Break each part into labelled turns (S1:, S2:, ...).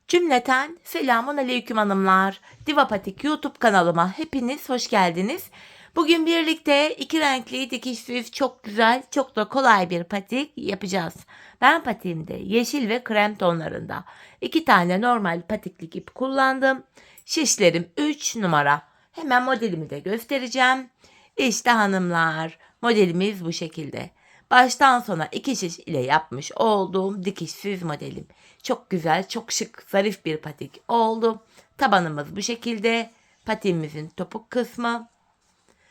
S1: Cümleten selamun aleyküm hanımlar. Divapatik YouTube kanalıma hepiniz hoş geldiniz. Bugün birlikte iki renkli dikişsiz çok güzel, çok da kolay bir patik yapacağız. Ben patiğimde yeşil ve krem tonlarında 2 tane normal patiklik ip kullandım. Şişlerim 3 numara. Hemen modelimi de göstereceğim. İşte hanımlar, modelimiz bu şekilde. Baştan sona 2 şiş ile yapmış olduğum dikişsiz modelim. Çok güzel, çok şık, zarif bir patik oldu. Tabanımız bu şekilde. Patiğimizin topuk kısmı.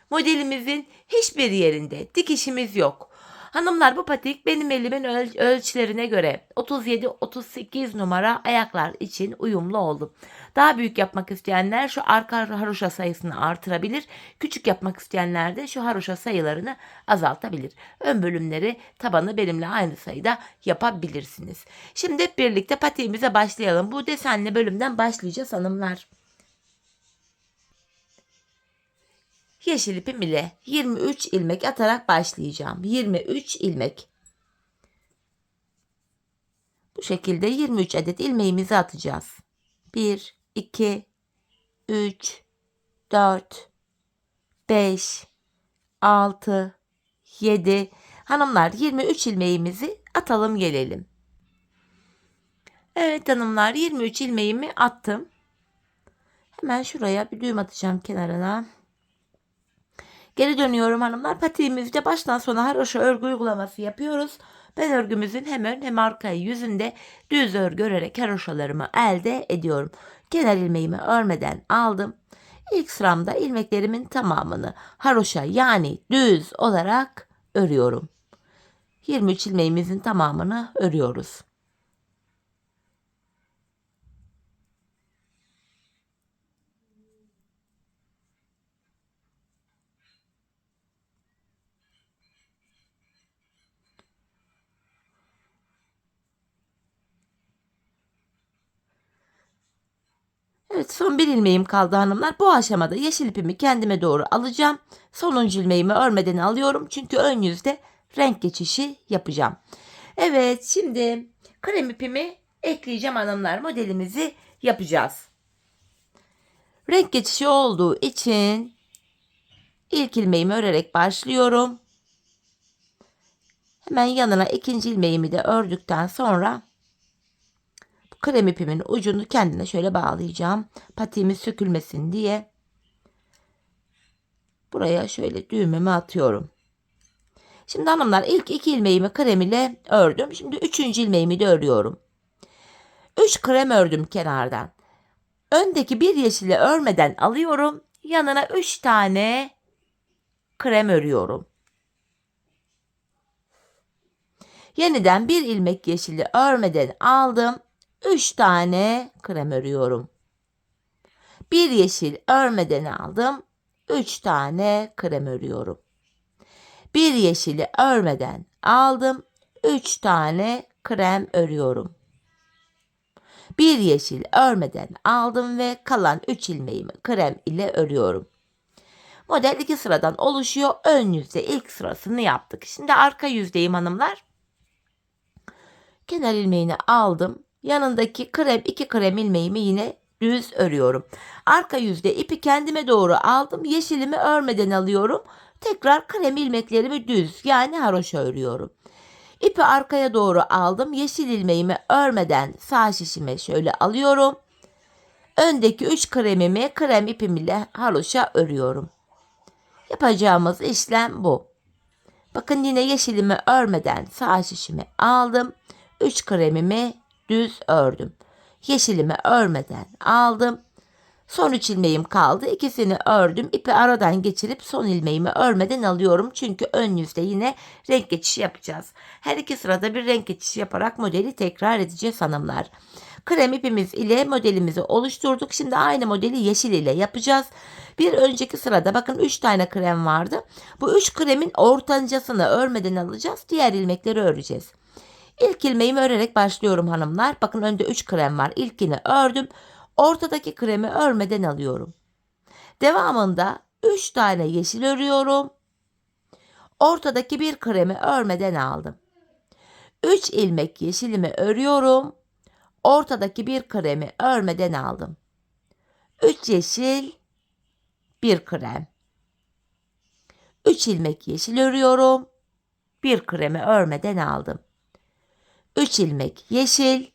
S1: Modelimizin hiçbir yerinde dikişimiz yok. Hanımlar, bu patik benim elimin ölçülerine göre 37-38 numara ayaklar için uyumlu oldu. Daha büyük yapmak isteyenler şu arka haroşa sayısını artırabilir. Küçük yapmak isteyenler de şu haroşa sayılarını azaltabilir. Ön bölümleri, tabanı benimle aynı sayıda yapabilirsiniz. Şimdi hep birlikte patiğimize başlayalım. Bu desenli bölümden başlayacağız hanımlar. Yeşil ipim ile 23 ilmek atarak başlayacağım. 23 ilmek. Bu şekilde 23 adet ilmeğimizi atacağız. 1, 2, 3, 4, 5, 6, 7. Hanımlar, 23 ilmeğimizi atalım gelelim. Evet hanımlar, 23 ilmeğimi attım. Hemen şuraya bir düğüm atacağım kenarına. Geri dönüyorum hanımlar. Patiğimizde baştan sona haroşa örgü uygulaması yapıyoruz. Ben örgümüzün hem ön hem arka yüzünde düz örgü örerek haroşalarımı elde ediyorum. Kenar ilmeğimi örmeden aldım. İlk sıramda ilmeklerimin tamamını haroşa yani düz olarak örüyorum. 23 ilmeğimizin tamamını örüyoruz. Evet, son bir ilmeğim kaldı hanımlar. Bu aşamada yeşil ipimi kendime doğru alacağım. Sonuncu ilmeğimi örmeden alıyorum. Çünkü ön yüzde renk geçişi yapacağım. Evet, şimdi krem ipimi ekleyeceğim hanımlar. Modelimizi yapacağız. Renk geçişi olduğu için ilk ilmeğimi örerek başlıyorum. Hemen yanına ikinci ilmeğimi de ördükten sonra krem ipimin ucunu kendine şöyle bağlayacağım. Patiğimiz sökülmesin diye. Buraya şöyle düğümümü atıyorum. Şimdi hanımlar, ilk 2 ilmeğimi krem ile ördüm. Şimdi 3. ilmeğimi de örüyorum. 3 krem ördüm kenardan. Öndeki bir yeşili örmeden alıyorum. Yanına 3 tane krem örüyorum. Yeniden bir ilmek yeşili örmeden aldım. 3 tane krem örüyorum. Bir yeşil örmeden aldım. 3 tane krem örüyorum. Bir yeşili örmeden aldım. 3 tane krem örüyorum. Bir yeşil örmeden aldım ve kalan 3 ilmeğimi krem ile örüyorum. Model 2 sıradan oluşuyor. Ön yüzde ilk sırasını yaptık. Şimdi arka yüzdeyim hanımlar. Kenar ilmeğini aldım. Yanındaki krem 2 krem ilmeğimi yine düz örüyorum. Arka yüzde ipi kendime doğru aldım. Yeşilimi örmeden alıyorum. Tekrar krem ilmeklerimi düz yani haroşa örüyorum. İpi arkaya doğru aldım. Yeşil ilmeğimi örmeden sağ şişime şöyle alıyorum. Öndeki 3 kremimi krem ipim ile haroşa örüyorum. Yapacağımız işlem bu. Bakın, yine yeşilimi örmeden sağ şişime aldım. 3 kremimi düz ördüm. Yeşilimi örmeden aldım. Son 3 ilmeğim kaldı. İkisini ördüm. İpi aradan geçirip son ilmeğimi örmeden alıyorum. Çünkü ön yüzde yine renk geçişi yapacağız. Her iki sırada bir renk geçişi yaparak modeli tekrar edeceğiz hanımlar. Krem ipimiz ile modelimizi oluşturduk. Şimdi aynı modeli yeşil ile yapacağız. Bir önceki sırada bakın 3 tane krem vardı. Bu 3 kremin ortancasını örmeden alacağız. Diğer ilmekleri öreceğiz. İlk ilmeğimi örerek başlıyorum hanımlar. Bakın, önde 3 krem var. İlkini ördüm. Ortadaki kremi örmeden alıyorum. Devamında 3 tane yeşil örüyorum. Ortadaki bir kremi örmeden aldım. 3 ilmek yeşilimi örüyorum. ortadaki bir kremi örmeden aldım. 3 yeşil, 1 krem. 3 ilmek yeşil örüyorum. 1 kremi örmeden aldım. 3 ilmek yeşil,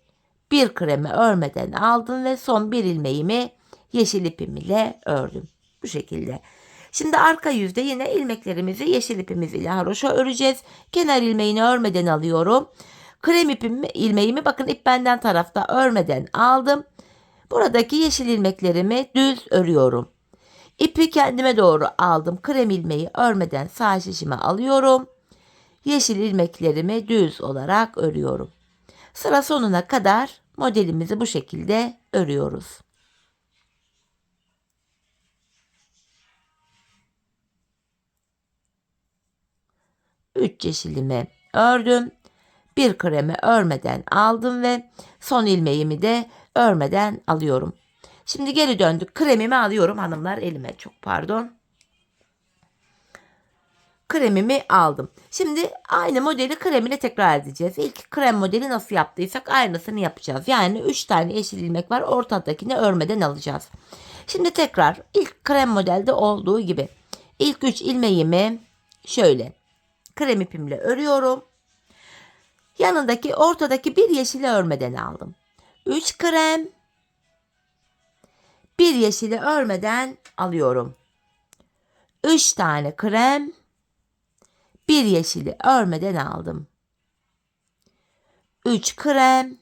S1: 1 kremi örmeden aldım ve son 1 ilmeğimi yeşil ipim ile ördüm. Bu şekilde. Şimdi arka yüzde yine ilmeklerimizi yeşil ipimiz ile haroşa öreceğiz. Kenar ilmeğini örmeden alıyorum. Krem ilmeğimi bakın ip benden tarafta örmeden aldım. Buradaki yeşil ilmeklerimi düz örüyorum. İpi kendime doğru aldım. Krem ilmeği örmeden sağ şişime alıyorum. Yeşil ilmeklerimi düz olarak örüyorum. Sıra sonuna kadar modelimizi bu şekilde örüyoruz. Üç yeşilimi ördüm. Bir kremi örmeden aldım ve son ilmeğimi de örmeden alıyorum. Şimdi geri döndük. Kremimi alıyorum hanımlar elime. Çok pardon. Kremimi aldım. Şimdi aynı modeli kremine tekrar edeceğiz. İlk krem modeli nasıl yaptıysak aynısını yapacağız. Yani 3 tane yeşil ilmek var. Ortadakini örmeden alacağız. Şimdi tekrar ilk krem modelde olduğu gibi ilk 3 ilmeğimi şöyle krem ipimle örüyorum. Yanındaki ortadaki bir yeşili örmeden aldım. 3 krem, bir yeşili örmeden alıyorum. 3 tane krem, bir yeşili örmeden aldım. 3 krem,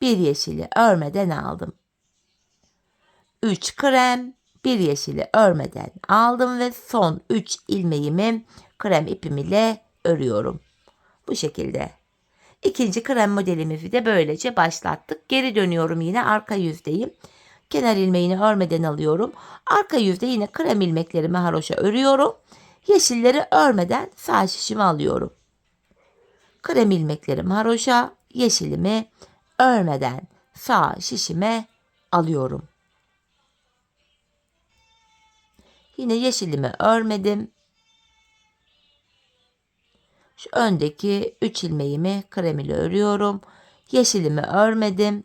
S1: bir yeşili örmeden aldım. 3 krem, bir yeşili örmeden aldım ve son 3 ilmeğimi krem ipim ile örüyorum. Bu şekilde. İkinci krem modelimizi de böylece başlattık. Geri dönüyorum yine arka yüzdeyim. Kenar ilmeğini örmeden alıyorum. Arka yüzde yine krem ilmeklerimi haroşa örüyorum. Yeşilleri örmeden sağ şişimi alıyorum. Krem ilmeklerimi haroşa, yeşilimi örmeden sağ şişime alıyorum. Yine yeşilimi örmedim. Şu öndeki 3 ilmeğimi krem ile örüyorum. Yeşilimi örmedim.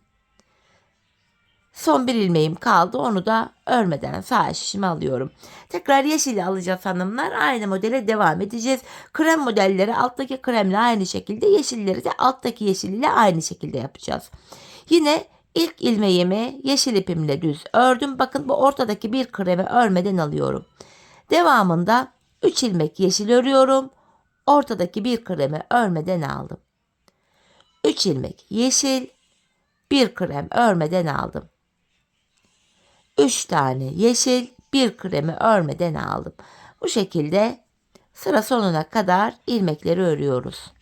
S1: Son bir ilmeğim kaldı. Onu da örmeden sağ şişime alıyorum. Tekrar yeşili alacağız hanımlar. Aynı modele devam edeceğiz. Krem modelleri alttaki kremle aynı şekilde, yeşilleri de alttaki yeşil ile aynı şekilde yapacağız. Yine ilk ilmeğimi yeşil ipimle düz ördüm. Bakın bu ortadaki bir kremi örmeden alıyorum. Devamında 3 ilmek yeşil örüyorum. Ortadaki bir kremi örmeden aldım. 3 ilmek yeşil, bir krem örmeden aldım. 3 tane yeşil, bir kremi örmeden aldım. Bu şekilde sıra sonuna kadar ilmekleri örüyoruz.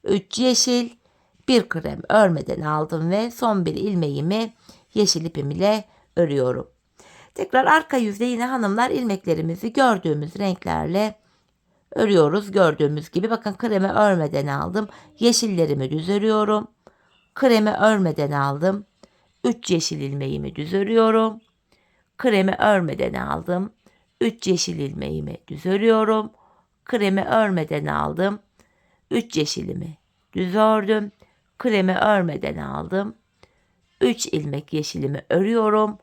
S1: 3 yeşil, bir krem örmeden aldım ve son bir ilmeğimi yeşil ipim ile örüyorum. Tekrar arka yüzde yine hanımlar ilmeklerimizi gördüğümüz renklerle örüyoruz. Gördüğümüz gibi bakın kremi örmeden aldım. Yeşillerimi düz örüyorum. Kremi örmeden aldım. 3 yeşil ilmeğimi düz örüyorum. Kremi örmeden aldım. 3 yeşil ilmeğimi düz örüyorum. Kremi örmeden aldım. 3 yeşilimi düz ördüm. Kremi örmeden aldım. 3 ilmek yeşilimi örüyorum.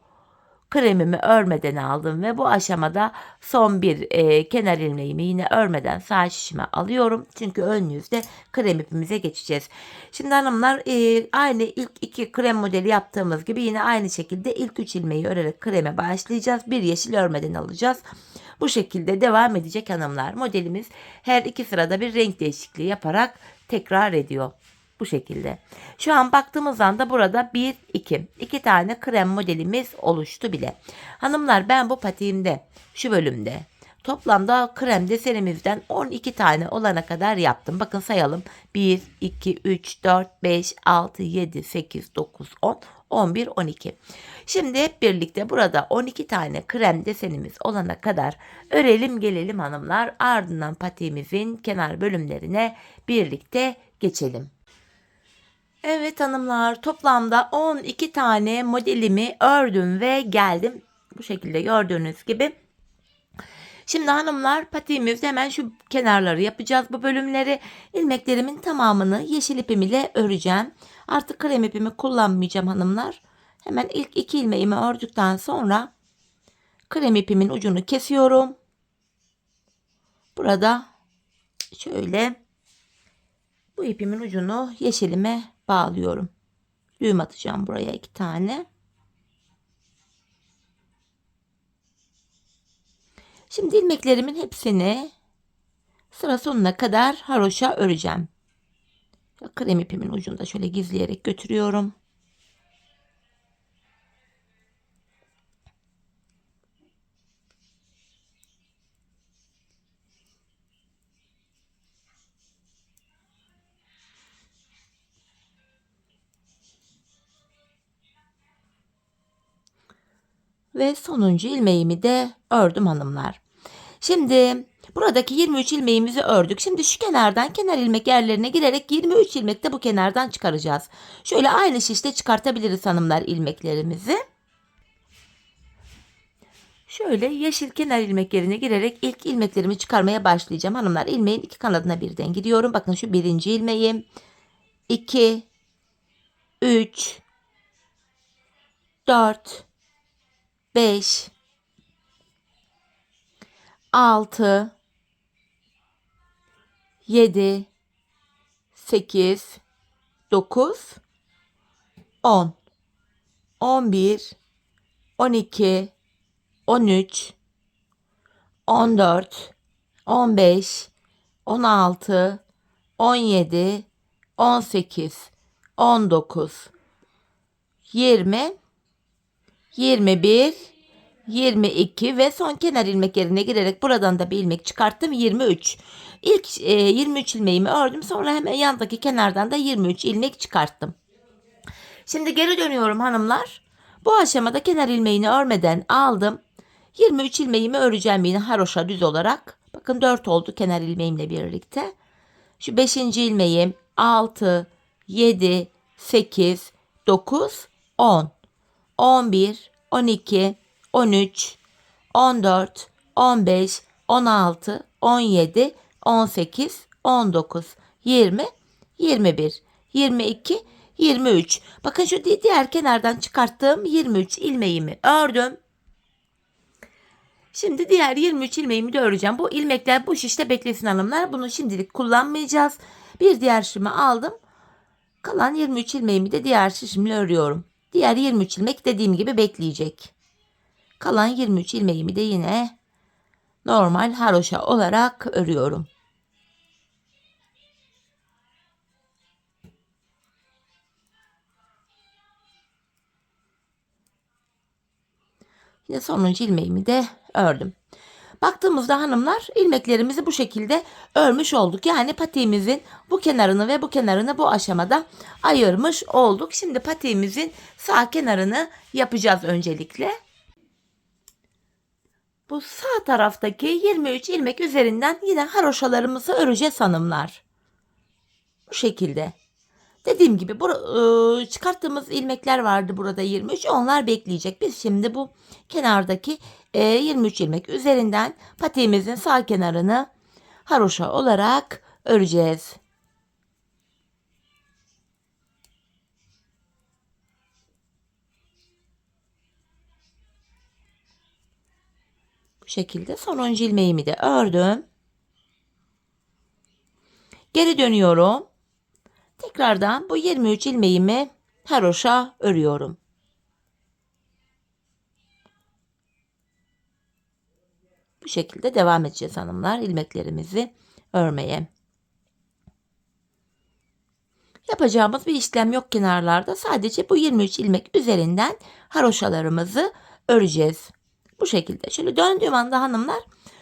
S1: Kremimi örmeden aldım ve bu aşamada son bir kenar ilmeğimi yine örmeden sağ şişime alıyorum. Çünkü ön yüzde krem ipimize geçeceğiz. Şimdi hanımlar aynı ilk 2 krem modeli yaptığımız gibi yine aynı şekilde ilk 3 ilmeği örerek kreme başlayacağız. Bir yeşil örmeden alacağız. Bu şekilde devam edecek hanımlar. Modelimiz her 2 sırada bir renk değişikliği yaparak tekrar ediyor. Bu şekilde. Şu an baktığımız anda burada 2 tane krem modelimiz oluştu bile. Hanımlar ben bu patiğimde şu bölümde toplamda krem desenimizden 12 tane olana kadar yaptım. Bakın sayalım. 1, 2, 3, 4, 5, 6, 7, 8, 9, 10, 11, 12. Şimdi hep birlikte burada 12 tane krem desenimiz olana kadar örelim gelelim hanımlar. Ardından patiğimizin kenar bölümlerine birlikte geçelim. Evet hanımlar toplamda 12 tane modelimi ördüm ve geldim. Bu şekilde gördüğünüz gibi. Şimdi hanımlar patiğimizde hemen şu kenarları yapacağız. Bu bölümleri ilmeklerimin tamamını yeşil ipim ile öreceğim. Artık krem ipimi kullanmayacağım hanımlar. Hemen ilk 2 ilmeğimi ördükten sonra krem ipimin ucunu kesiyorum. Burada şöyle bu ipimin ucunu yeşilime bağlıyorum. Düğüm atacağım buraya 2 tane. Şimdi ilmeklerimin hepsini sıra sonuna kadar haroşa öreceğim. Krem ipimin ucunu da şöyle gizleyerek götürüyorum. Ve sonuncu ilmeğimi de ördüm hanımlar. Şimdi buradaki 23 ilmeğimizi ördük. Şimdi şu kenardan kenar ilmek yerlerine girerek 23 ilmek de bu kenardan çıkaracağız. Şöyle aynı şişte çıkartabiliriz hanımlar ilmeklerimizi. Şöyle yeşil kenar ilmek yerine girerek ilk ilmeklerimi çıkarmaya başlayacağım. Hanımlar ilmeğin iki kanadına birden gidiyorum. Bakın şu birinci ilmeğim. 2, 3, 4, 5, 6, 7, 8, 9, 10, 11, 12, 13, 14, 15, 16, 17, 18, 19, 20, 21, 22 ve son kenar ilmek yerine girerek buradan da bir ilmek çıkarttım. 23. İlk 23 ilmeğimi ördüm. Sonra hemen yandaki kenardan da 23 ilmek çıkarttım. Şimdi geri dönüyorum hanımlar. Bu aşamada kenar ilmeğini örmeden aldım. 23 ilmeğimi öreceğim yine haroşa düz olarak. Bakın 4 oldu kenar ilmeğimle birlikte. Şu 5. ilmeğim 6, 7, 8, 9, 10, 11, 12, 13, 14, 15, 16, 17, 18, 19, 20, 21, 22, 23. Bakın şu diğer kenardan çıkarttığım 23 ilmeğimi ördüm. Şimdi diğer 23 ilmeğimi de öreceğim. Bu ilmekler bu şişte beklesin hanımlar. Bunu şimdilik kullanmayacağız. Bir diğer şişimi aldım. Kalan 23 ilmeğimi de diğer şişimle örüyorum. Diğer 23 ilmek dediğim gibi bekleyecek. Kalan 23 ilmeğimi de yine normal haroşa olarak örüyorum. Yine sonuncu ilmeğimi de ördüm. Baktığımızda hanımlar ilmeklerimizi bu şekilde örmüş olduk. Yani patiğimizin bu kenarını ve bu kenarını bu aşamada ayırmış olduk. Şimdi patiğimizin sağ kenarını yapacağız öncelikle. Bu sağ taraftaki 23 ilmek üzerinden yine haroşalarımızı öreceğiz hanımlar. Bu şekilde. Dediğim gibi çıkarttığımız ilmekler vardı burada 23. Onlar bekleyecek. Biz şimdi bu kenardaki 23 ilmek üzerinden patiğimizin sağ kenarını haroşa olarak öreceğiz. Bu şekilde sonuncu ilmeğimi de ördüm. Geri dönüyorum. Tekrardan bu 23 ilmeğimi haroşa örüyorum. Bu şekilde devam edeceğiz hanımlar ilmeklerimizi örmeye. Yapacağımız bir işlem yok kenarlarda. Sadece bu 23 ilmek üzerinden haroşalarımızı öreceğiz. Bu şekilde. Şöyle döndüğüm anda hanımlar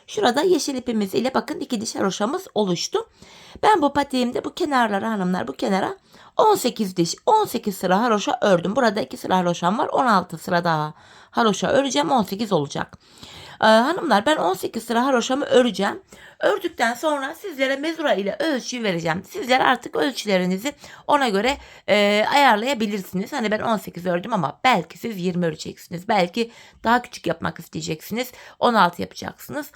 S1: şurada yeşil ipimiz ile bakın 2 diş haroşamız oluştu. Ben bu patiğimde bu kenarlara hanımlar bu kenara 18 diş 18 sıra haroşa ördüm. Burada 2 sıra haroşam var. 16 sıra daha haroşa öreceğim. 18 olacak. Hanımlar, ben 18 sıra haroşamı öreceğim. Ördükten sonra sizlere mezura ile ölçüyü vereceğim. Sizler artık ölçülerinizi ona göre ayarlayabilirsiniz. Hani ben 18 ördüm ama belki siz 20 öreceksiniz. Belki daha küçük yapmak isteyeceksiniz. 16 yapacaksınız.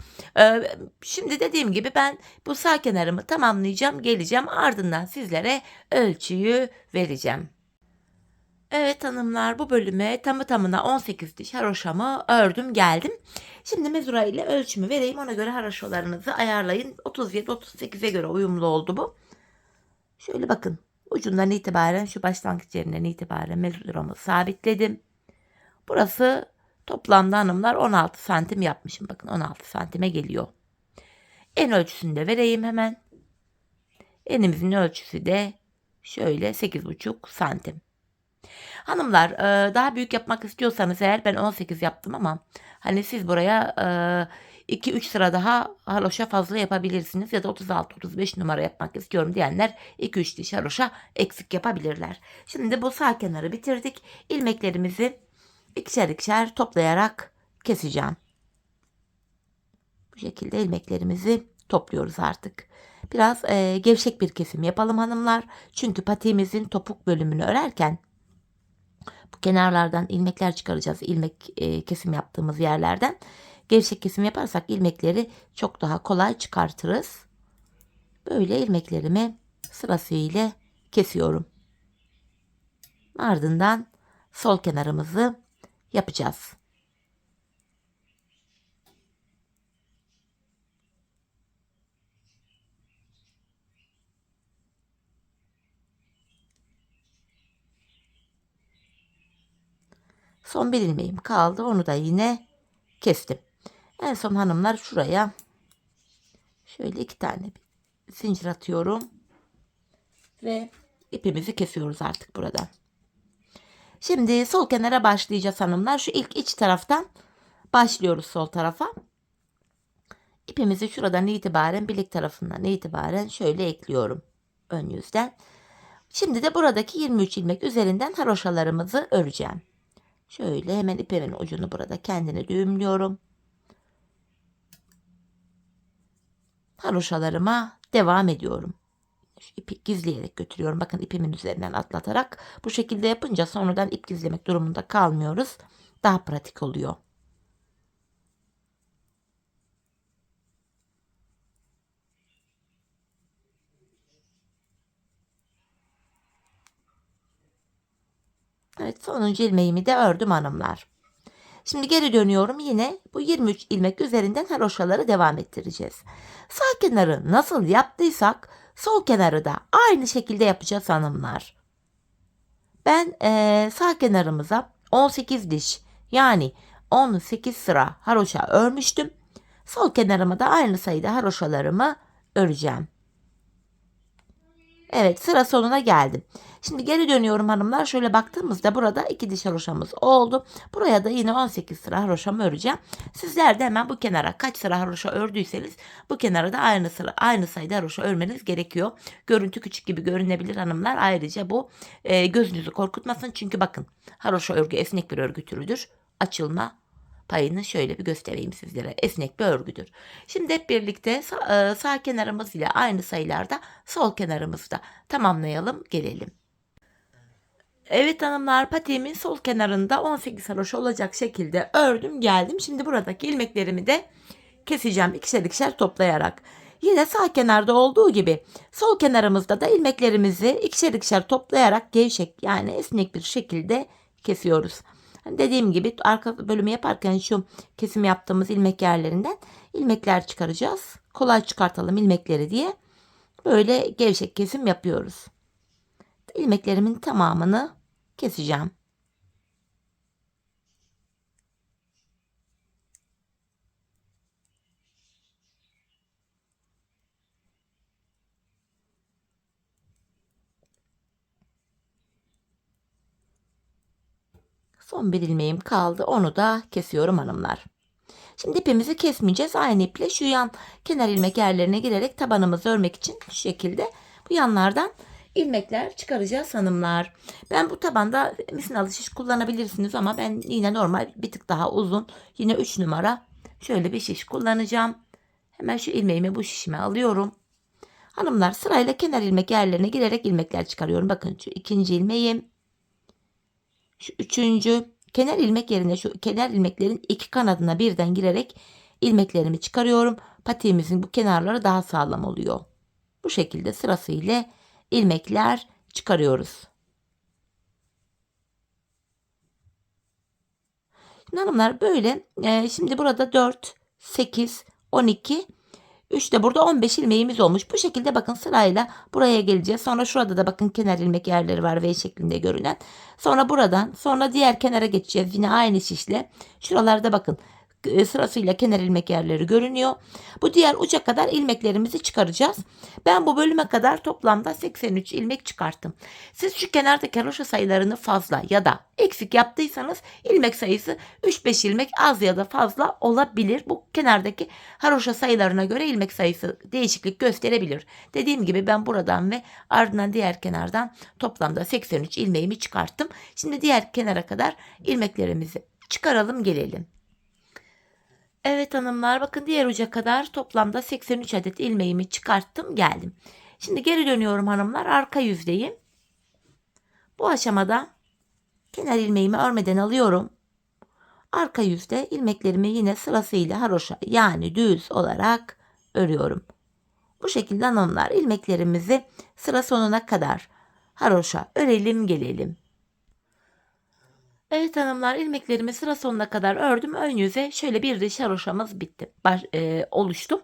S1: Şimdi dediğim gibi ben bu sağ kenarımı tamamlayacağım, geleceğim. Ardından sizlere ölçüyü vereceğim. Evet hanımlar, bu bölüme tamı tamına 18 diş haroşamı ördüm geldim. Şimdi mezura ile ölçümü vereyim, ona göre haroşalarınızı ayarlayın. 37-38'e göre uyumlu oldu bu. Şöyle bakın, ucundan itibaren şu başlangıç yerinden itibaren mezuramı sabitledim. Burası toplamda hanımlar 16 santim yapmışım. Bakın 16 santime geliyor. En ölçüsünü de vereyim hemen. Enimizin ölçüsü de şöyle 8,5 santim. Hanımlar, daha büyük yapmak istiyorsanız eğer, ben 18 yaptım ama hani siz buraya 2-3 sıra daha haroşa fazla yapabilirsiniz ya da 36-35 numara yapmak istiyorum diyenler 2-3 diş haroşa eksik yapabilirler. Şimdi bu sağ kenarı bitirdik. İlmeklerimizi ikişer ikişer toplayarak keseceğim. Bu şekilde ilmeklerimizi topluyoruz artık. Biraz gevşek bir kesim yapalım hanımlar. Çünkü patiğimizin topuk bölümünü örerken bu kenarlardan ilmekler çıkaracağız. İlmek kesim yaptığımız yerlerden. Gevşek kesim yaparsak ilmekleri çok daha kolay çıkartırız. Böyle ilmeklerimi sırasıyla kesiyorum. Ardından sol kenarımızı yapacağız. Son bir ilmeğim kaldı. Onu da yine kestim. En son hanımlar şuraya şöyle 2 tane zincir atıyorum. Ve ipimizi kesiyoruz artık buradan. Şimdi sol kenara başlayacağız hanımlar. Şu ilk iç taraftan başlıyoruz sol tarafa. İpimizi şuradan itibaren, bilek tarafından itibaren şöyle ekliyorum. Ön yüzden. Şimdi de buradaki 23 ilmek üzerinden haroşalarımızı öreceğim. Şöyle hemen ipimin ucunu burada kendine düğümlüyorum. Haroşalarıma devam ediyorum. Şu ipi gizleyerek götürüyorum. Bakın, ipimin üzerinden atlatarak. Bu şekilde yapınca sonradan ip gizlemek durumunda kalmıyoruz. Daha pratik oluyor. Evet, sonuncu ilmeğimi de ördüm hanımlar. Şimdi geri dönüyorum, yine bu 23 ilmek üzerinden haroşaları devam ettireceğiz. Sağ kenarı nasıl yaptıysak sol kenarı da aynı şekilde yapacağız hanımlar. Ben sağ kenarımıza 18 diş, yani 18 sıra haroşa örmüştüm. Sol kenarıma da aynı sayıda haroşalarımı öreceğim. Evet, sıra sonuna geldim. Şimdi geri dönüyorum hanımlar. Şöyle baktığımızda burada 2 diş haroşamız oldu. Buraya da yine 18 sıra haroşamı öreceğim. Sizler de hemen bu kenara kaç sıra haroşa ördüyseniz bu kenara da aynı sayıda haroşa örmeniz gerekiyor. Görüntü küçük gibi görünebilir hanımlar. Ayrıca bu gözünüzü korkutmasın. Çünkü bakın, haroşa örgü esnek bir örgü türüdür. Açılma payını şöyle bir göstereyim sizlere. Esnek bir örgüdür. Şimdi hep birlikte sağ kenarımız ile aynı sayılarda sol kenarımızda tamamlayalım, gelelim. Evet hanımlar, patiğimin sol kenarında 18 haroşa olacak şekilde ördüm geldim. Şimdi buradaki ilmeklerimi de keseceğim ikişer ikişer toplayarak. Yine sağ kenarda olduğu gibi sol kenarımızda da ilmeklerimizi ikişer ikişer toplayarak gevşek, yani esnek bir şekilde kesiyoruz. Hani dediğim gibi arka bölümü yaparken şu kesim yaptığımız ilmek yerlerinden ilmekler çıkaracağız. Kolay çıkartalım ilmekleri diye böyle gevşek kesim yapıyoruz. İlmeklerimin tamamını keseceğim. Son bir ilmeğim kaldı. Onu da kesiyorum hanımlar. Şimdi ipimizi kesmeyeceğiz. Aynı iple şu yan kenar ilmek yerlerine girerek tabanımızı örmek için şu şekilde bu yanlardan ilmekler çıkaracağız hanımlar. Ben bu tabanda misinalı şiş kullanabilirsiniz ama ben yine normal bir tık daha uzun, yine 3 numara şöyle bir şiş kullanacağım. Hemen şu ilmeğimi bu şişime alıyorum. Hanımlar, sırayla kenar ilmek yerlerine girerek ilmekler çıkarıyorum. Bakın şu ikinci ilmeğim. Şu üçüncü. Kenar ilmek yerine şu kenar ilmeklerin iki kanadına birden girerek ilmeklerimi çıkarıyorum. Patiğimizin bu kenarları daha sağlam oluyor. Bu şekilde sırasıyla ilmekler çıkarıyoruz. Şimdi hanımlar böyle şimdi burada 4, 8, 12, 3 de burada 15 ilmeğimiz olmuş. Bu şekilde bakın sırayla buraya geleceğiz. Sonra şurada da bakın kenar ilmek yerleri var V şeklinde görünen. Sonra buradan sonra diğer kenara geçeceğiz. Yine aynı şişle. Şuralarda bakın sırasıyla kenar ilmek yerleri görünüyor. Bu diğer uca kadar ilmeklerimizi çıkaracağız. Ben bu bölüme kadar toplamda 83 ilmek çıkarttım. Siz şu kenardaki haroşa sayılarını fazla ya da eksik yaptıysanız ilmek sayısı 3-5 ilmek az ya da fazla olabilir. Bu kenardaki haroşa sayılarına göre ilmek sayısı değişiklik gösterebilir. Dediğim gibi ben buradan ve ardından diğer kenardan toplamda 83 ilmeğimi çıkarttım. Şimdi diğer kenara kadar ilmeklerimizi çıkaralım gelelim. Evet hanımlar, bakın diğer uca kadar toplamda 83 adet ilmeğimi çıkarttım geldim. Şimdi geri dönüyorum hanımlar, arka yüzdeyim. Bu aşamada kenar ilmeğimi örmeden alıyorum. Arka yüzde ilmeklerimi yine sırasıyla haroşa yani düz olarak örüyorum. Bu şekilde hanımlar ilmeklerimizi sıra sonuna kadar haroşa örelim gelelim. Evet hanımlar, ilmeklerimi sıra sonuna kadar ördüm. Ön yüze şöyle bir diş haroşamız bitti. Oluştu.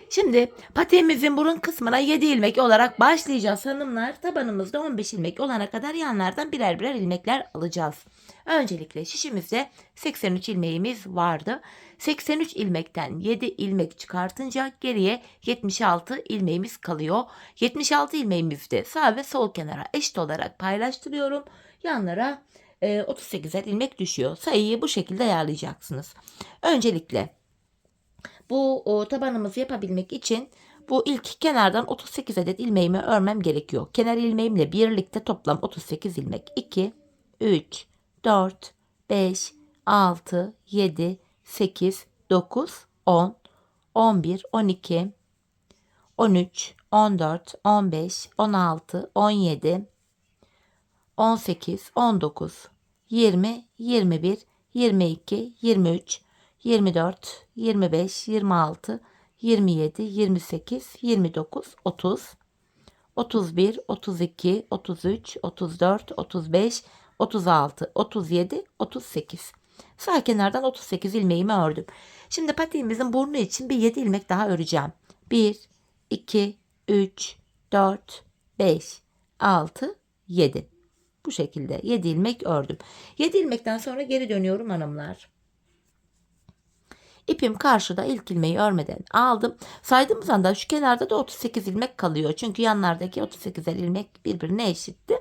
S1: Şimdi patiğimizin burun kısmına 7 ilmek olarak başlayacağız hanımlar. Tabanımızda 15 ilmek olana kadar yanlardan birer birer ilmekler alacağız. Öncelikle şişimizde 83 ilmeğimiz vardı. 83 ilmekten 7 ilmek çıkartınca geriye 76 ilmeğimiz kalıyor. 76 ilmeğimizi de sağ ve sol kenara eşit olarak paylaştırıyorum. Yanlara 38'er ilmek düşüyor. Sayıyı bu şekilde ayarlayacaksınız. Öncelikle bu tabanımızı yapabilmek için bu ilk kenardan 38 adet ilmeğimi örmem gerekiyor. Kenar ilmeğimle birlikte toplam 38 ilmek. 2, 3, 4, 5, 6, 7, 8, 9, 10, 11, 12, 13, 14, 15, 16, 17, 18, 19, 20, 21, 22, 23, 24, 25, 26, 27, 28, 29, 30, 31, 32, 33, 34, 35, 36, 37, 38. Sağ kenardan 38 ilmeğimi ördüm. Şimdi patiğimizin burnu için bir 7 ilmek daha öreceğim. 1, 2, 3, 4, 5, 6, 7. Bu şekilde 7 ilmek ördüm. 7 ilmekten sonra geri dönüyorum hanımlar. İpim karşıda, ilk ilmeği örmeden aldım. Saydığımız anda şu kenarda da 38 ilmek kalıyor. Çünkü yanlardaki 38'er ilmek birbirine eşitti.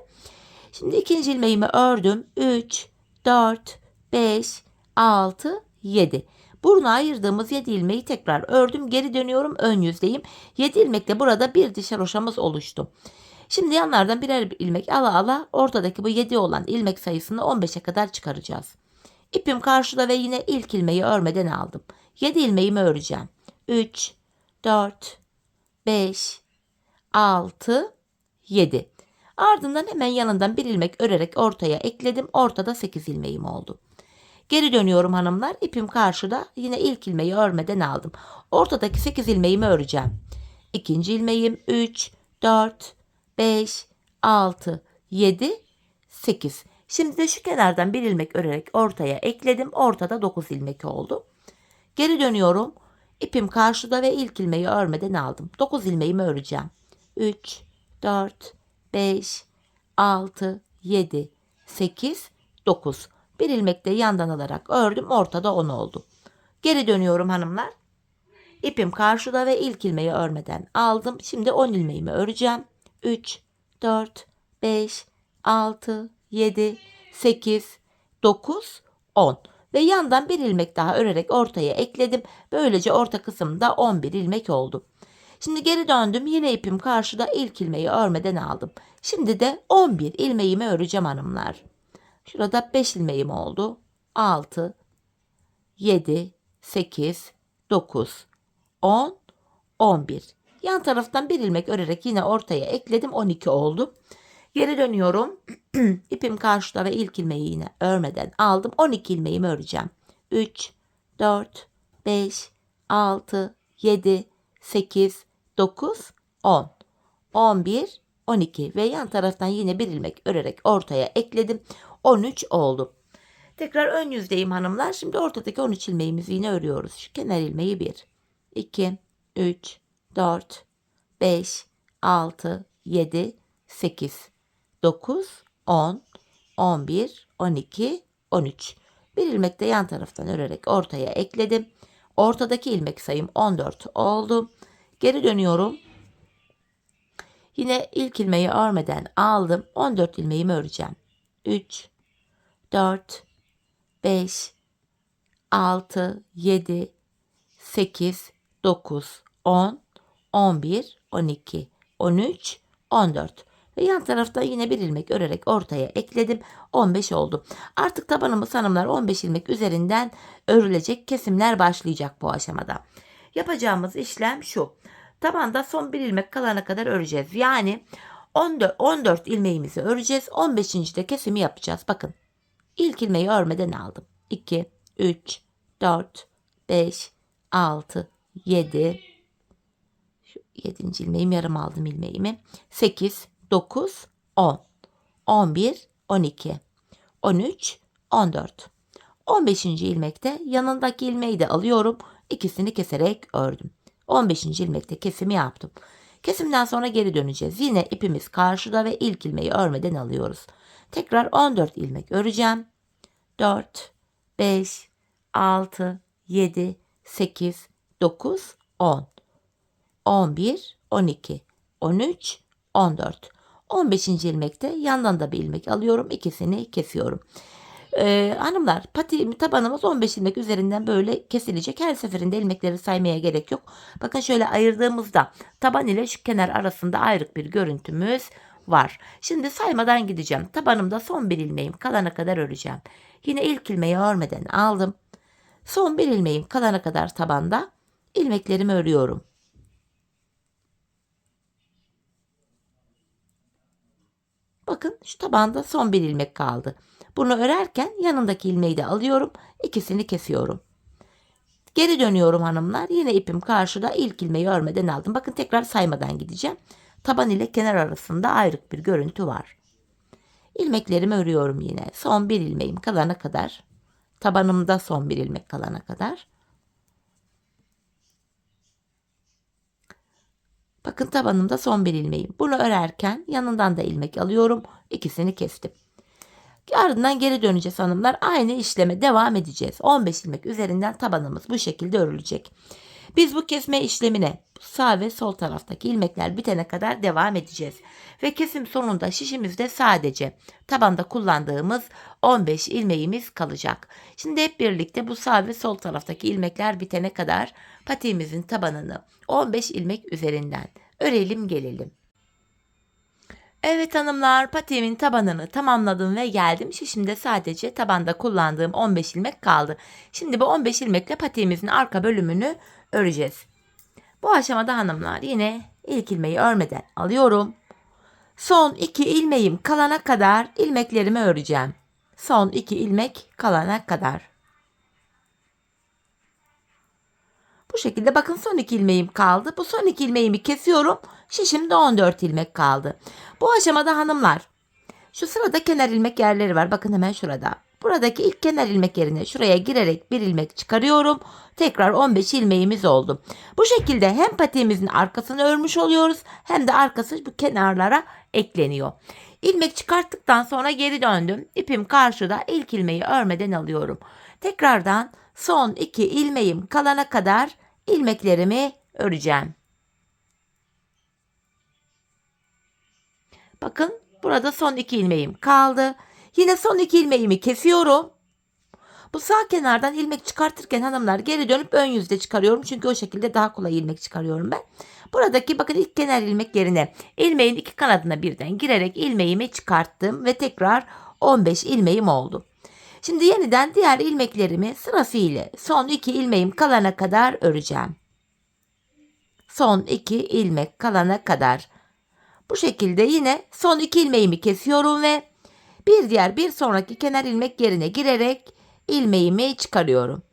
S1: Şimdi ikinci ilmeğimi ördüm. 3, 4, 5, 6, 7. Burnu ayırdığımız 7 ilmeği tekrar ördüm. Geri dönüyorum, ön yüzdeyim. 7 ilmekle burada bir diş haroşamız oluştu. Şimdi yanlardan birer ilmek ala ala ortadaki bu 7 olan ilmek sayısını 15'e kadar çıkaracağız. İpim karşıda ve yine ilk ilmeği örmeden aldım. 7 ilmeğimi öreceğim. 3, 4, 5, 6, 7. Ardından hemen yanından bir ilmek örerek ortaya ekledim. Ortada 8 ilmeğim oldu. Geri dönüyorum hanımlar. İpim karşıda, yine ilk ilmeği örmeden aldım. Ortadaki 8 ilmeğimi öreceğim. İkinci ilmeğim 3, 4, 5, 6, 7, 8. Şimdi de şu kenardan bir ilmek örerek ortaya ekledim. Ortada 9 ilmek oldu. Geri dönüyorum. İpim karşıda ve ilk ilmeği örmeden aldım. 9 ilmeğimi öreceğim. 3, 4, 5, 6, 7, 8, 9. Bir ilmek de yandan alarak ördüm. Ortada 10 oldu. Geri dönüyorum hanımlar. İpim karşıda ve ilk ilmeği örmeden aldım. Şimdi 10 ilmeğimi öreceğim. 3, 4, 5, 6, 7, 8, 9, 10. Ve yandan bir ilmek daha örerek ortaya ekledim. Böylece orta kısımda 11 ilmek oldu. Şimdi geri döndüm. Yine ipim karşıda, ilk ilmeği örmeden aldım. Şimdi de 11 ilmeğimi öreceğim hanımlar. Şurada 5 ilmeğim oldu. 6, 7, 8, 9, 10, 11. Yan taraftan bir ilmek örerek yine ortaya ekledim. 12 oldu. Geri dönüyorum. İpim karşıda ve ilk ilmeği yine örmeden aldım. 12 ilmeğimi öreceğim. 3, 4, 5, 6, 7, 8, 9, 10, 11, 12 ve yan taraftan yine bir ilmek örerek ortaya ekledim. 13 oldu. Tekrar ön yüzdeyim hanımlar. Şimdi ortadaki 13 ilmeğimizi yine örüyoruz. Şu kenar ilmeği 1, 2, 3, 4, 5, 6, 7, 8, 9, 10, 11, 12, 13. Bir ilmek de yan taraftan örerek ortaya ekledim. Ortadaki ilmek sayım 14 oldu. Geri dönüyorum. Yine ilk ilmeği örmeden aldım. 14 ilmeğimi öreceğim. 3, 4, 5, 6, 7, 8, 9, 10, 11, 12, 13, 14. Ve yan tarafta yine bir ilmek örerek ortaya ekledim. 15 oldu. Artık tabanımız hanımlar 15 ilmek üzerinden örülecek kesimler başlayacak bu aşamada. Yapacağımız işlem şu. Tabanda son bir ilmek kalana kadar öreceğiz. Yani 14 ilmeğimizi öreceğiz. 15. de kesimi yapacağız. Bakın. İlk ilmeği örmeden aldım. 2, 3, 4, 5, 6, 7. Şu 7. ilmeğimi yarım aldım ilmeğimi. 8, 9, 10, 11, 12, 13, 14. 15. ilmekte yanındaki ilmeği de alıyorum. İkisini keserek ördüm. 15. ilmekte kesimi yaptım. Kesimden sonra geri döneceğiz. Yine ipimiz karşıda ve ilk ilmeği örmeden alıyoruz. Tekrar 14 ilmek öreceğim. 4, 5, 6, 7, 8, 9, 10, 11, 12, 13, 14. 15. ilmekte yandan da bir ilmek alıyorum. İkisini kesiyorum. Hanımlar tabanımız 15 ilmek üzerinden böyle kesilecek. Her seferinde ilmekleri saymaya gerek yok. Bakın şöyle ayırdığımızda taban ile şu kenar arasında ayrık bir görüntümüz var. Şimdi saymadan gideceğim. Tabanımda son bir ilmeğim kalana kadar öreceğim. Yine ilk ilmeği örmeden aldım. Son bir ilmeğim kalana kadar tabanda ilmeklerimi örüyorum. Bakın şu tabanda son bir ilmek kaldı. Bunu örerken yanındaki ilmeği de alıyorum. İkisini kesiyorum. Geri dönüyorum hanımlar. Yine ipim karşıda, ilk ilmeği örmeden aldım. Bakın tekrar saymadan gideceğim. Taban ile kenar arasında ayrık bir görüntü var. İlmeklerimi örüyorum yine. Son bir ilmeğim kalana kadar. Tabanımda son bir ilmek kalana kadar. Bakın tabanımda son bir ilmeğim. Bunu örerken yanından da ilmek alıyorum. İkisini kestim. Ardından geri döneceğiz hanımlar. Aynı işleme devam edeceğiz. 15 ilmek üzerinden tabanımız bu şekilde örülecek. Biz bu kesme işlemine sağ ve sol taraftaki ilmekler bitene kadar devam edeceğiz. Ve kesim sonunda şişimizde sadece tabanda kullandığımız 15 ilmeğimiz kalacak. Şimdi hep birlikte bu sağ ve sol taraftaki ilmekler bitene kadar patiğimizin tabanını 15 ilmek üzerinden örelim gelelim. Evet hanımlar, patiğimin tabanını tamamladım ve geldim. Şişimde sadece tabanda kullandığım 15 ilmek kaldı. Şimdi bu 15 ilmekle patiğimizin arka bölümünü öreceğiz. Bu aşamada hanımlar yine ilk ilmeği örmeden alıyorum. Son 2 ilmeğim kalana kadar ilmeklerimi öreceğim. Son 2 ilmek kalana kadar. Bu şekilde bakın son 2 ilmeğim kaldı. Bu son 2 ilmeğimi kesiyorum. Şişimde 14 ilmek kaldı. Bu aşamada hanımlar şu sırada kenar ilmek yerleri var. Bakın hemen şurada. Buradaki ilk kenar ilmek yerine şuraya girerek bir ilmek çıkarıyorum. Tekrar 15 ilmeğimiz oldu. Bu şekilde hem patiğimizin arkasını örmüş oluyoruz hem de arkası bu kenarlara ekleniyor. İlmek çıkarttıktan sonra geri döndüm. İpim karşıda, ilk ilmeği örmeden alıyorum. Tekrardan son 2 ilmeğim kalana kadar ilmeklerimi öreceğim. Bakın burada son 2 ilmeğim kaldı. Yine son 2 ilmeğimi kesiyorum. Bu sağ kenardan ilmek çıkartırken hanımlar geri dönüp ön yüzde çıkarıyorum. Çünkü o şekilde daha kolay ilmek çıkarıyorum ben. Buradaki bakın ilk kenar ilmek yerine ilmeğin iki kanadına birden girerek ilmeğimi çıkarttım ve tekrar 15 ilmeğim oldu. Şimdi yeniden diğer ilmeklerimi sırasıyla son 2 ilmeğim kalana kadar öreceğim. Son 2 ilmek kalana kadar. Bu şekilde yine son 2 ilmeğimi kesiyorum ve bir sonraki kenar ilmek yerine girerek ilmeğimi çıkarıyorum.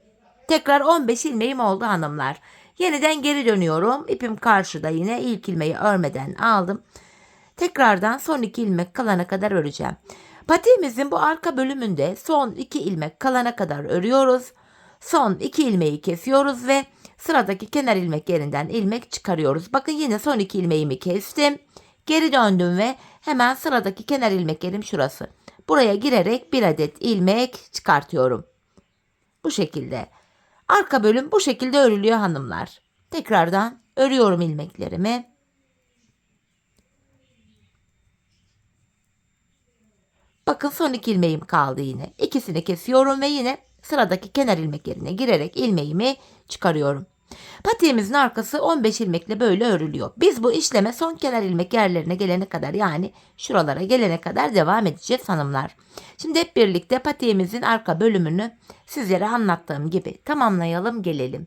S1: Tekrar 15 ilmeğim oldu hanımlar. Yeniden geri dönüyorum. İpim karşıda, yine ilk ilmeği örmeden aldım. Tekrardan son 2 ilmek kalana kadar öreceğim. Patiğimizin bu arka bölümünde son 2 ilmek kalana kadar örüyoruz. Son 2 ilmeği kesiyoruz ve sıradaki kenar ilmek yerinden ilmek çıkarıyoruz. Bakın yine son 2 ilmeğimi kestim. Geri döndüm ve hemen sıradaki kenar ilmek yerim şurası. Buraya girerek bir adet ilmek çıkartıyorum. Bu şekilde. Arka bölüm bu şekilde örülüyor hanımlar. Tekrardan örüyorum ilmeklerimi. Bakın son 2 ilmeğim kaldı yine. İkisini kesiyorum ve yine sıradaki kenar ilmek yerine girerek ilmeğimi çıkarıyorum. Patiğimizin arkası 15 ilmekle böyle örülüyor. Biz bu işleme son kenar ilmek yerlerine gelene kadar, yani şuralara gelene kadar devam edeceğiz hanımlar. Şimdi hep birlikte patiğimizin arka bölümünü sizlere anlattığım gibi tamamlayalım gelelim.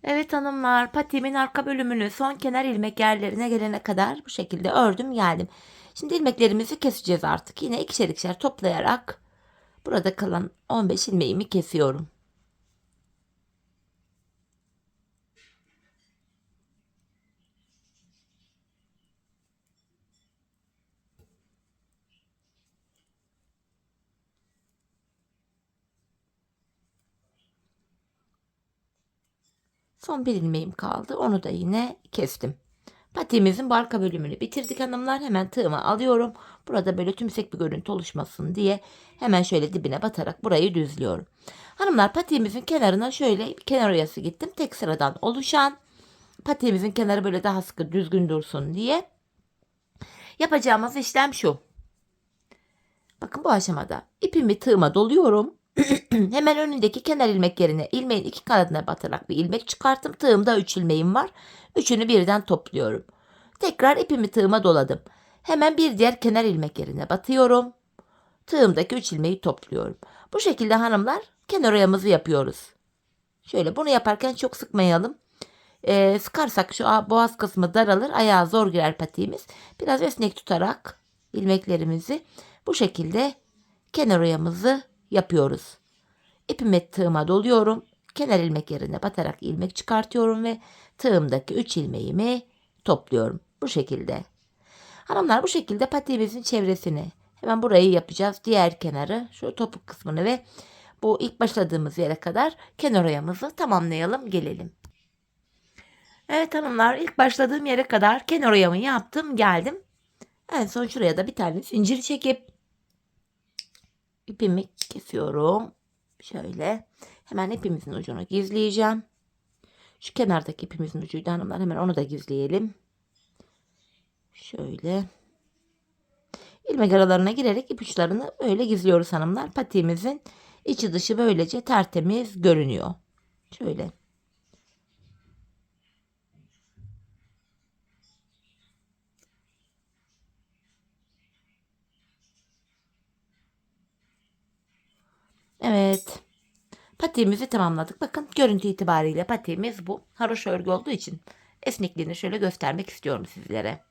S1: Evet hanımlar, patiğimin arka bölümünü son kenar ilmek yerlerine gelene kadar bu şekilde ördüm geldim. Şimdi ilmeklerimizi keseceğiz artık. Yine ikişer ikişer toplayarak burada kalan 15 ilmeğimi kesiyorum. Son bir ilmeğim kaldı. Onu da yine kestim. Patiğimizin bu arka bölümünü bitirdik hanımlar. Hemen tığımı alıyorum. Burada böyle tümsek bir görüntü oluşmasın diye hemen şöyle dibine batarak burayı düzlüyorum. Hanımlar, patiğimizin kenarına şöyle bir kenar oyası gittim. Tek sıradan oluşan, patiğimizin kenarı böyle daha sıkı düzgün dursun diye. Yapacağımız işlem şu. Bakın bu aşamada ipimi tığıma doluyorum. Hemen önündeki kenar ilmek yerine ilmeğin 2 kanadına batarak bir ilmek çıkarttım. Tığımda 3 ilmeğim var. Üçünü birden topluyorum. Tekrar ipimi tığıma doladım. Hemen bir diğer kenar ilmek yerine batıyorum. Tığımdaki 3 ilmeği topluyorum. Bu şekilde hanımlar kenar oyamızı yapıyoruz. Şöyle bunu yaparken çok sıkmayalım. Sıkarsak şu boğaz kısmı daralır. Ayağa zor girer patiğimiz. Biraz esnek tutarak ilmeklerimizi bu şekilde kenar oyamızı yapıyoruz. İpimi tığıma doluyorum. Kenar ilmek yerine batarak ilmek çıkartıyorum ve tığımdaki 3 ilmeğimi topluyorum. Bu şekilde. Hanımlar, bu şekilde patiğimizin çevresini, hemen burayı yapacağız. Diğer kenarı, şu topuk kısmını ve bu ilk başladığımız yere kadar kenar oyamızı tamamlayalım gelelim. Evet hanımlar, ilk başladığım yere kadar kenar oyamı yaptım geldim. En son şuraya da bir tane zincir çekip ipimi kesiyorum. Şöyle hemen ipimizin ucunu gizleyeceğim. Şu kenardaki ipimizin ucuydu hanımlar, hemen onu da gizleyelim. Şöyle ilmek aralarına girerek ipuçlarını böyle gizliyoruz hanımlar. Patiğimizin içi dışı böylece tertemiz görünüyor. Şöyle. Evet. Patiğimizi tamamladık. Bakın görüntü itibariyle patiğimiz bu. Haroşa örgü olduğu için esnekliğini şöyle göstermek istiyorum sizlere.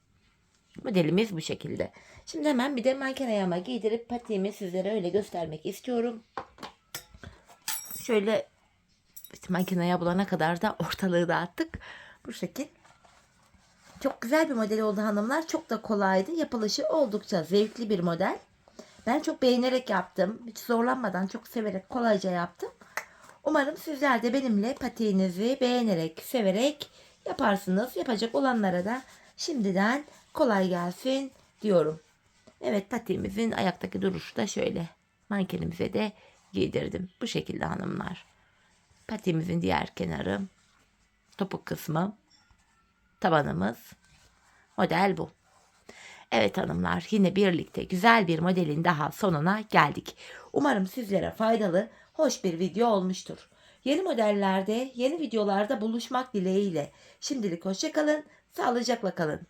S1: Modelimiz bu şekilde. Şimdi hemen bir de manken ayağıma giydirip patiğimi sizlere öyle göstermek istiyorum. Şöyle manken ayağı bulana kadar da ortalığı dağıttık. Bu şekil. Çok güzel bir model oldu hanımlar. Çok da kolaydı. Yapılışı oldukça zevkli bir model. Ben çok beğenerek yaptım. Hiç zorlanmadan, çok severek, kolayca yaptım. Umarım sizler de benimle patiğinizi beğenerek, severek yaparsınız. Yapacak olanlara da şimdiden kolay gelsin diyorum. Evet, patiğimizin ayaktaki duruşu da şöyle. Mankenimize de giydirdim. Bu şekilde hanımlar. Patiğimizin diğer kenarı, topuk kısmı, tabanımız. Model bu. Evet hanımlar, yine birlikte güzel bir modelin daha sonuna geldik. Umarım sizlere faydalı, hoş bir video olmuştur. Yeni modellerde, yeni videolarda buluşmak dileğiyle. Şimdilik hoşça kalın, sağlıcakla kalın.